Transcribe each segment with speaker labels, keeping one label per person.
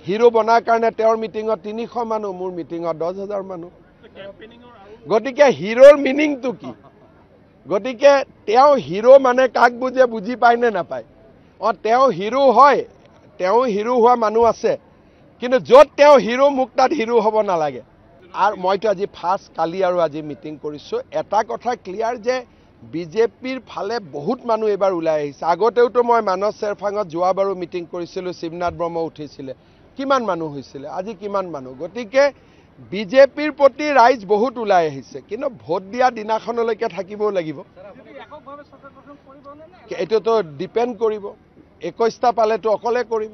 Speaker 1: Hero বনাৰ কাৰণে তেওঁৰ মিটিঙত 300 মানুহ, মোৰ মিটিঙত 10,000 মানুহ। গতিকে হিৰোৰ মিনিংটো কি? গতিকে তেওঁ হিৰো মানে কাক বুজে বুজি পায় নে নাপায়? তেওঁ হিৰো হয়, তেওঁ হিৰো হোৱা মানুহ আছে, কিন্তু য'ত তেওঁ হিৰো মোক তাত হিৰো হ'ব নালাগে। আৰু মইতো আজি ফাৰ্ষ্ট কালি আৰু আজি মিটিং কৰিছোঁ, এটা কথা ক্লিয়াৰ যে বিজেপিৰ ফালে বহুত মানুহ এইবাৰ ওলাই আহিছে। আগতেওতো মই মানস চেৰফাঙত যোৱাবাৰো মিটিং কৰিছিলোঁ, শিৱনাথ ব্ৰহ্ম উঠিছিলে, কিমান মানুহ হৈছিলে, আজি কিমান মানুহ। গতিকে বিজেপিৰ প্ৰতি ৰাইজ বহুত ওলাই আহিছে, কিন্তু ভোট দিয়া দিনাখনলৈকে থাকিবও লাগিব। এইটোতো ডিপেণ্ড কৰিব। 21টা পালেতো অকলে কৰিম,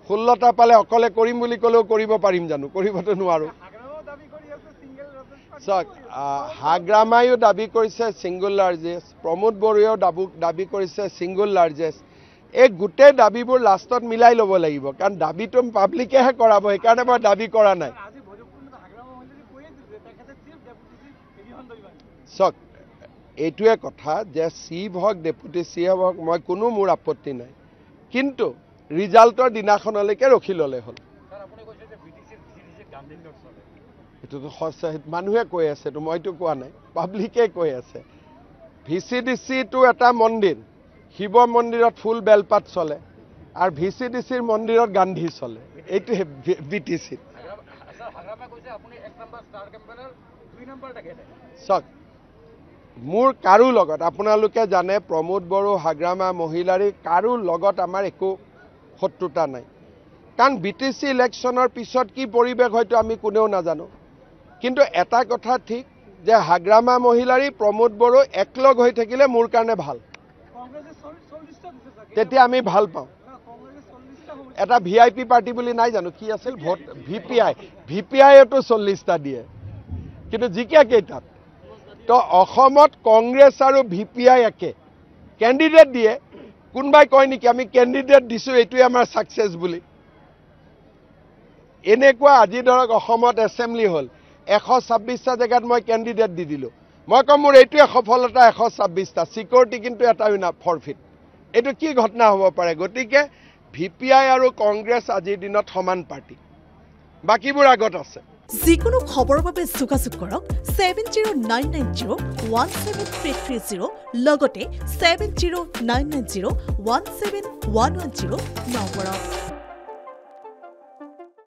Speaker 1: 16টা পালে অকলে কৰিম বুলি ক'লেও কৰিব পাৰিম জানো? কৰিবতো নোৱাৰোঁ। চাওক, হাগ্ৰামায়ো দাবী কৰিছে ছিংগুল লাৰ্জেষ্ট, প্ৰমোদ বড়োৱেও দাবী কৰিছে ছিংগুল লাৰ্জেষ্ট। এই গোটেই দাবীবোৰ লাষ্টত মিলাই ল'ব লাগিব, কাৰণ দাবীটো পাব্লিকেহে কৰাব, সেইকাৰণে মই দাবী কৰা নাই। চাওক, এইটোৱে কথা যে চিফ হওক ডেপুটি চিফ হওক, মই কোনো মোৰ আপত্তি নাই, কিন্তু ৰিজাল্টৰ দিনাখনলৈকে ৰখি ল'লে হ'ল। এইটোতো সঁচা, মানুহে কৈ আছে, মইতো কোৱা নাই, পাব্লিকে কৈ আছে। VCDCটো এটা মন্দিৰ, শিৱ মন্দিৰত ফুল বেলপাত চলে, আৰু VCDCৰ মন্দিৰত গান্ধী চলে, এইটোহে BTC। চাওক, মোৰ কাৰো লগত, আপোনালোকে জানে প্ৰমোদ বড়ো, হাগ্ৰামা, মহিলাৰী, কাৰো লগত আমাৰ একো শত্ৰুতা নাই, কাৰণ BTC ইলেকশ্যনৰ পিছত কি পৰিৱেশ হয়তো আমি কোনেও নাজানো। কিন্তু এটা কথা ঠিক যে হাগ্ৰামা, মহিলাৰী, প্ৰমোদ বড়ো একলগ হৈ থাকিলে মোৰ কাৰণে ভাল, তেতিয়া আমি ভাল পাওঁ। এটা VIP পাৰ্টি বুলি নাই জানো, কি আছিল ভোট, VPIতো 40টা দিয়ে, কিন্তু জিকে কেইটাত? তো অসমত কংগ্ৰেছ আৰু VPI একে কেণ্ডিডেট দিয়ে। কোনোবাই কয় নেকি আমি কেণ্ডিডেট দিছোঁ এইটোৱে আমাৰ ছাকচেছ বুলি? এনেকুৱা আজি ধৰক অসমত এছেম্বলি হ'ল, 126টা জেগাত মই কেণ্ডিডেট দি দিলোঁ, মই কম মোৰ এইটোৱে সফলতা, 126টা, চিকিউৰিটি কিন্তু এটাও না ফৰফিট। এইটো কি ঘটনা হ'ব পাৰে? গতিকে VPI আৰু কংগ্ৰেছ আজিৰ দিনত সমান পাৰ্টি, বাকীবোৰ আগত আছে।
Speaker 2: যিকোনো খবৰৰ বাবে যোগাযোগ কৰক 7099017330 লগতে 7099017110 নম্বৰত।